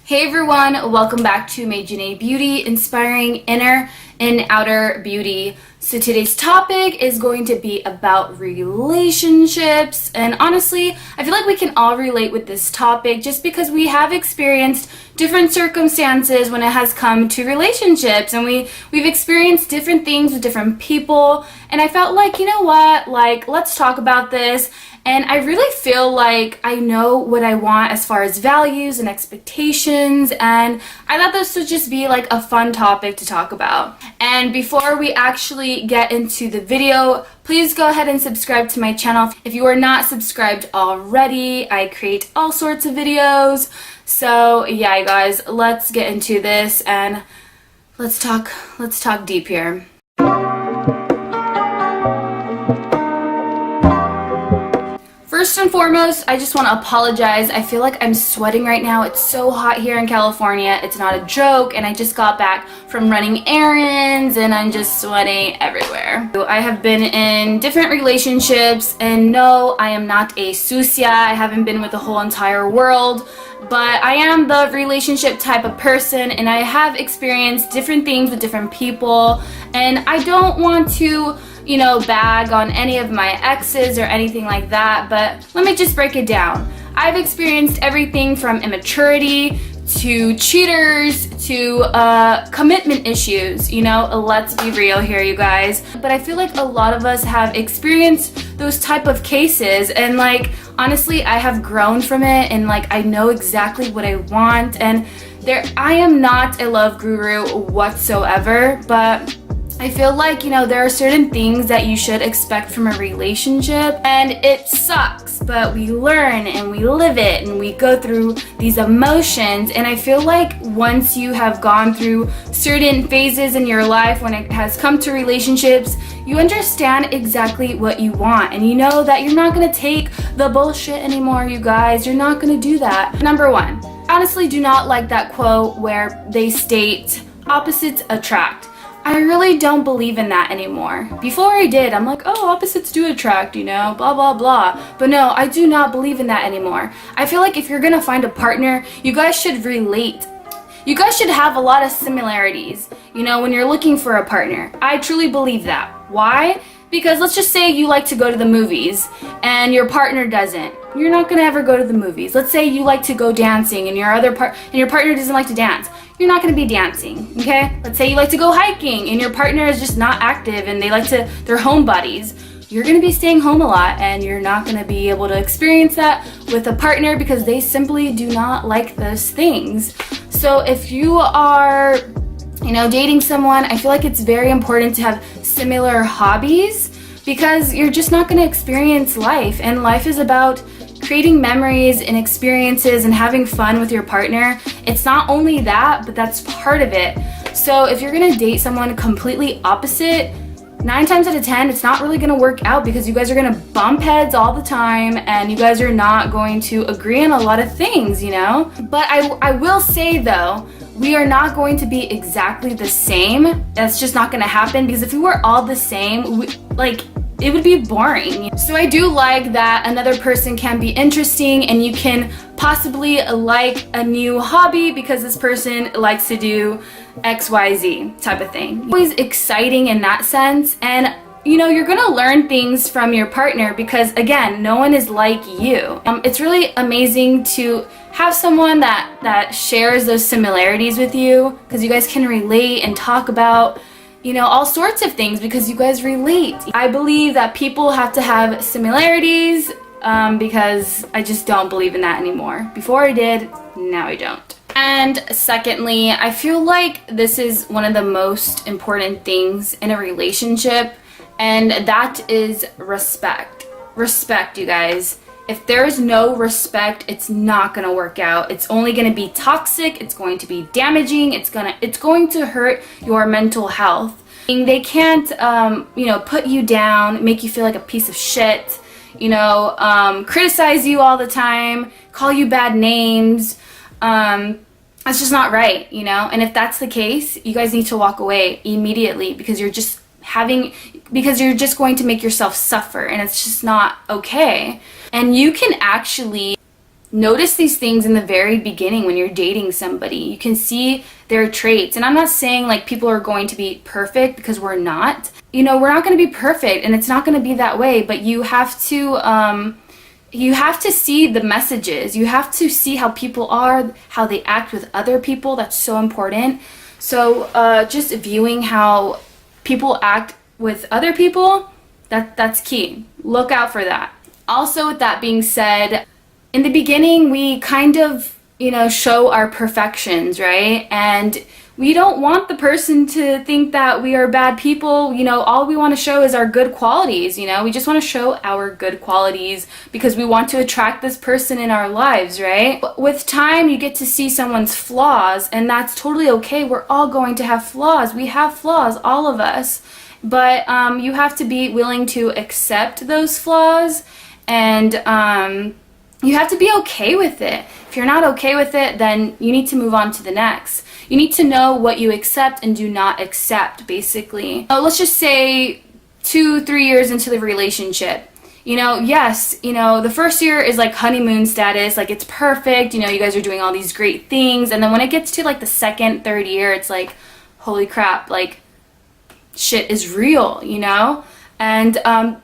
Hey everyone, welcome back to Maejane Beauty, inspiring inner and outer beauty. So today's topic is going to be about relationships, and honestly, I feel like we can all relate with this topic just because we have experienced different circumstances when it has come to relationships, and we've experienced different things with different people, and I felt like, you know what, let's talk about this. And I really feel like I know what I want as far as values and expectations, and I thought this would just be like a fun topic to talk about. And before we actually get into the video, please go ahead and subscribe to my channel. If you are not subscribed already, I create all sorts of videos. So yeah, you guys, let's get into this and let's talk deep here. First and foremost, I just want to apologize. I feel like I'm sweating right now. It's so hot here in California. It's not a joke, and I just got back from running errands and I'm just sweating everywhere. I have been in different relationships, and no, I am not a sucia. I haven't been with the whole entire world, but I am the relationship type of person, and I have experienced different things with different people, and I don't want to bag on any of my exes or anything like that, but let me just break it down. I've experienced everything from immaturity to cheaters to commitment issues, let's be real here, you guys. But I feel like a lot of us have experienced those type of cases, and honestly, I have grown from it, and I know exactly what I want, and I am not a love guru whatsoever, but I feel like, there are certain things that you should expect from a relationship, and it sucks, but we learn and we live it and we go through these emotions, and I feel like once you have gone through certain phases in your life when it has come to relationships, you understand exactly what you want, and you know that you're not going to take the bullshit anymore, you guys. You're not going to do that. Number one, honestly do not like that quote where they state opposites attract. I really don't believe in that anymore. Before I did, I'm like, oh, opposites do attract, blah, blah, blah. But no, I do not believe in that anymore. I feel like if you're gonna find a partner, you guys should relate. You guys should have a lot of similarities, when you're looking for a partner. I truly believe that. Why? Because let's just say you like to go to the movies and your partner doesn't. You're not gonna ever go to the movies. Let's say you like to go dancing and your partner doesn't like to dance. You're not going to be dancing, okay? Let's say you like to go hiking and your partner is just not active and they're homebodies. You're going to be staying home a lot, and you're not going to be able to experience that with a partner because they simply do not like those things. So if you are, dating someone, I feel like it's very important to have similar hobbies because you're just not going to experience life, and life is about creating memories and experiences and having fun with your partner. It's not only that, but that's part of it. So if you're gonna date someone completely opposite, 9 times out of 10, it's not really gonna work out because you guys are gonna bump heads all the time and you guys are not going to agree on a lot of things, But I will say though, we are not going to be exactly the same. That's just not gonna happen, because if we were all the same, it would be boring. So I do like that another person can be interesting, and you can possibly like a new hobby because this person likes to do XYZ type of thing. Always exciting in that sense, and you're gonna learn things from your partner because, again, no one is like you. It's really amazing to have someone that shares those similarities with you, because you guys can relate and talk about all sorts of things because you guys relate. I believe that people have to have similarities because I just don't believe in that anymore. Before I did, now I don't. And secondly, I feel like this is one of the most important things in a relationship, and that is respect. Respect, you guys. If there is no respect, it's not gonna work out. It's only gonna be toxic, it's going to be damaging, it's going to hurt your mental health. They can't, put you down, make you feel like a piece of shit, criticize you all the time, call you bad names. That's just not right, And if that's the case, you guys need to walk away immediately because you're just going to make yourself suffer, and it's just not okay. And you can actually notice these things in the very beginning when you're dating somebody. You can see their traits. And I'm not saying like people are going to be perfect, because we're not. You know, we're not going to be perfect, and it's not going to be that way, but you have to see the messages. You have to see how people are, how they act with other people. That's so important. So just viewing how people act with other people, that's key. Look out for that. Also, with that being said, in the beginning, we kind of, show our perfections, right? And we don't want the person to think that we are bad people. All we want to show is our good qualities. We just want to show our good qualities because we want to attract this person in our lives, right? With time, you get to see someone's flaws, and that's totally okay. We're all going to have flaws. We have flaws, all of us. But you have to be willing to accept those flaws, and you have to be okay with it. If you're not okay with it, then you need to move on to the next. You need to know what you accept and do not accept, basically. Let's just say 2-3 years into the relationship. Yes, the first year is like honeymoon status, like it's perfect, you guys are doing all these great things, and then when it gets to like the second, third year, it's like, holy crap, like shit is real, and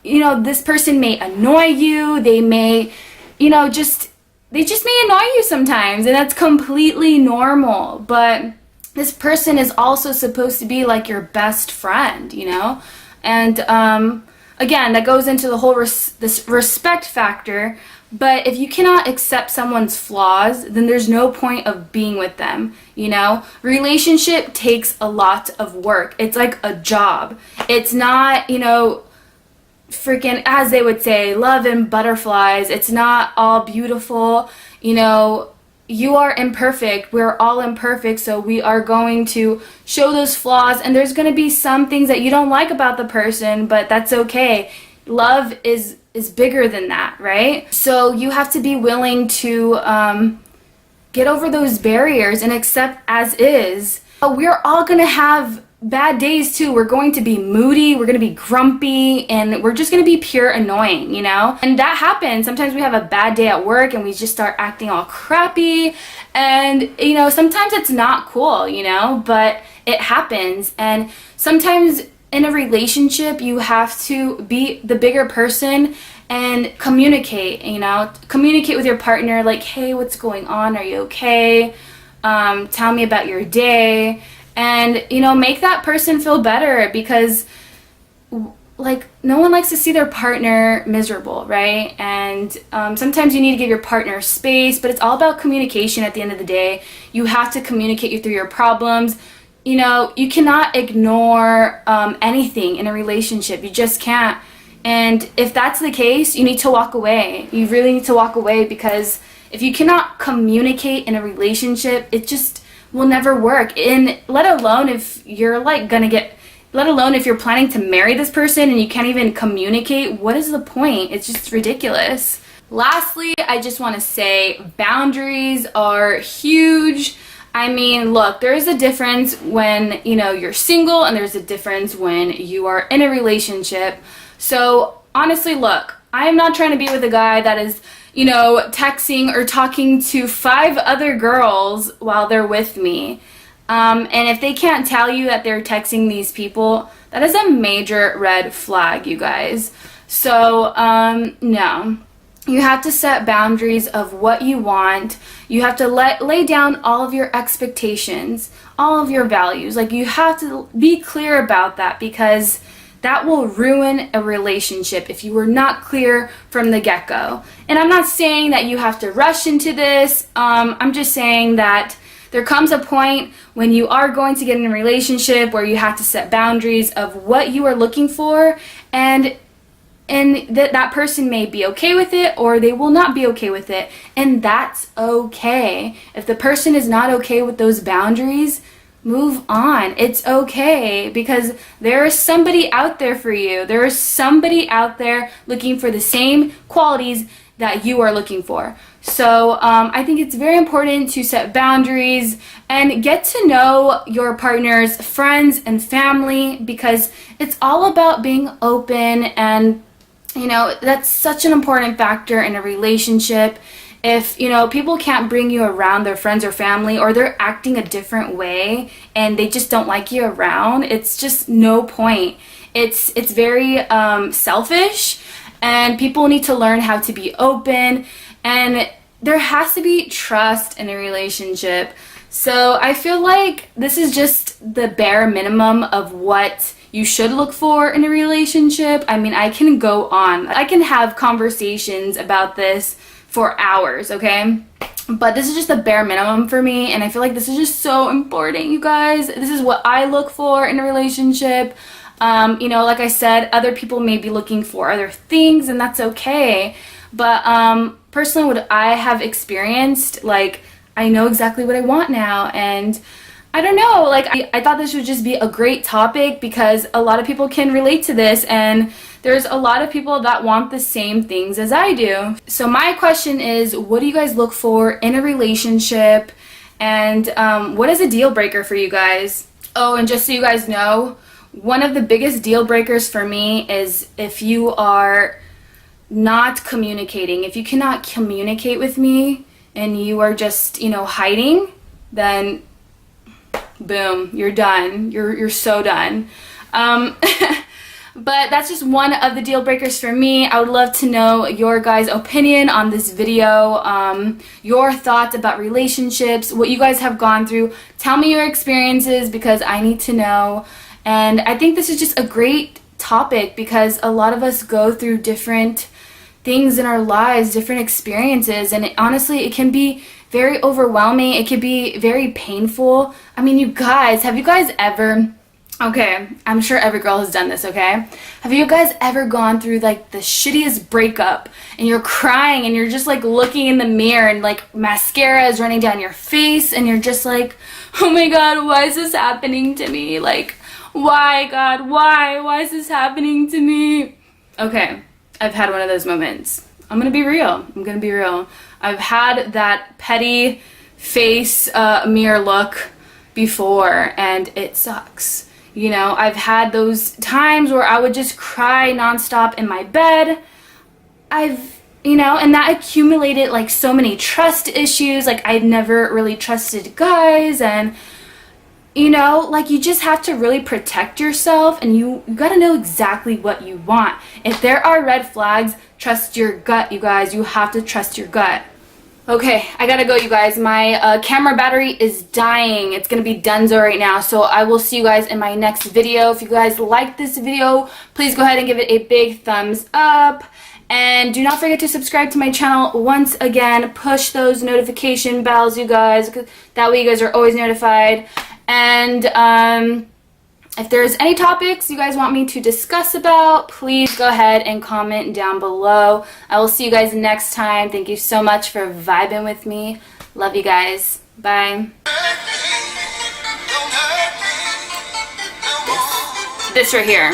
this person may annoy you, they may, they just may annoy you sometimes, and that's completely normal. But this person is also supposed to be like your best friend, and again, that goes into the whole this respect factor. But if you cannot accept someone's flaws, then there's no point of being with them, Relationship takes a lot of work. It's like a job. It's not, freaking, as they would say, love and butterflies. It's not all beautiful. You are imperfect. We're all imperfect, so we are going to show those flaws, and there's going to be some things that you don't like about the person, but that's okay. Love is bigger than that, right? So you have to be willing to get over those barriers and accept as is. We're all going to have bad days too. We're going to be moody, we're going to be grumpy, and we're just going to be pure annoying, And that happens. Sometimes we have a bad day at work and we just start acting all crappy, and sometimes it's not cool, but it happens. And sometimes in a relationship, you have to be the bigger person and communicate, communicate with your partner, like, hey, what's going on? Are you okay? Tell me about your day. And, make that person feel better, because, like, no one likes to see their partner miserable, right? And sometimes you need to give your partner space, but it's all about communication at the end of the day. You have to communicate through your problems. You cannot ignore anything in a relationship. You just can't. And if that's the case, you need to walk away. You really need to walk away, because if you cannot communicate in a relationship, it just will never work. And let alone if you're if you're planning to marry this person and you can't even communicate, what is the point? It's just ridiculous. Lastly, I just want to say boundaries are huge. I mean, look, there is a difference when, you're single, and there's a difference when you are in a relationship. So honestly, look, I am not trying to be with a guy that is, texting or talking to 5 other girls while they're with me. And if they can't tell you that they're texting these people, that is a major red flag, you guys. So, no. You have to set boundaries of what you want. You have to lay down all of your expectations, all of your values. Like, you have to be clear about that, because that will ruin a relationship if you were not clear from the get-go. And I'm not saying that you have to rush into this. I'm just saying that there comes a point when you are going to get in a relationship where you have to set boundaries of what you are looking for, and that person may be okay with it, or they will not be okay with it, and that's okay. If the person is not okay with those boundaries, move on. It's okay, because there is somebody out there for you. There is somebody out there looking for the same qualities that you are looking for. So I think it's very important to set boundaries and get to know your partner's friends and family, because it's all about being open, and that's such an important factor in a relationship. If, you know, people can't bring you around their friends or family, or they're acting a different way and they just don't like you around, it's just no point. It's very selfish, and people need to learn how to be open, and there has to be trust in a relationship. So I feel like this is just the bare minimum of what you should look for in a relationship. I mean, I can go on. I can have conversations about this for hours, okay? But this is just the bare minimum for me, and I feel like this is just so important, you guys. This is what I look for in a relationship. You know, like I said, other people may be looking for other things, and that's okay. But personally, what I have experienced, like, I know exactly what I want now, and I don't know, like, I thought this would just be a great topic because a lot of people can relate to this, and there's a lot of people that want the same things as I do. So my question is, what do you guys look for in a relationship, and what is a deal breaker for you guys? Oh, and just so you guys know, one of the biggest deal breakers for me is if you are not communicating. If you cannot communicate with me and you are just, you know, hiding, then boom, you're done. You're so done. But that's just one of the deal breakers for me. I would love to know your guys' opinion on this video, your thoughts about relationships, what you guys have gone through. Tell me your experiences because I need to know. And I think this is just a great topic because a lot of us go through different things in our lives, different experiences, and honestly, it can be very overwhelming. It can be very painful. I mean, you guys, have you guys ever, okay, I'm sure every girl has done this, okay? Have you guys ever gone through like the shittiest breakup and you're crying and you're just like looking in the mirror and like mascara is running down your face and you're just like, oh my God, why is this happening to me? Like, why, God, why? Why is this happening to me? Okay, I've had one of those moments. I'm gonna be real. I've had that petty face mirror look before, and it sucks. You know, I've had those times where I would just cry nonstop in my bed. You know, and that accumulated like so many trust issues. Like, I'd never really trusted guys, and you know, like, you just have to really protect yourself, and you gotta know exactly what you want. If there are red flags, trust your gut, you guys. You have to trust your gut. Okay, I gotta go, you guys. My camera battery is dying. It's gonna be donezo right now, so I will see you guys in my next video. If you guys like this video, please go ahead and give it a big thumbs up. And do not forget to subscribe to my channel once again. Push those notification bells, you guys. That way you guys are always notified. And if there's any topics you guys want me to discuss about, please go ahead and comment down below. I will see you guys next time. Thank you so much for vibing with me. Love you guys. Bye. This right here.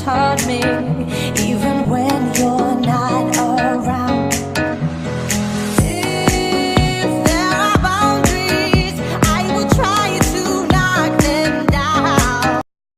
Taught me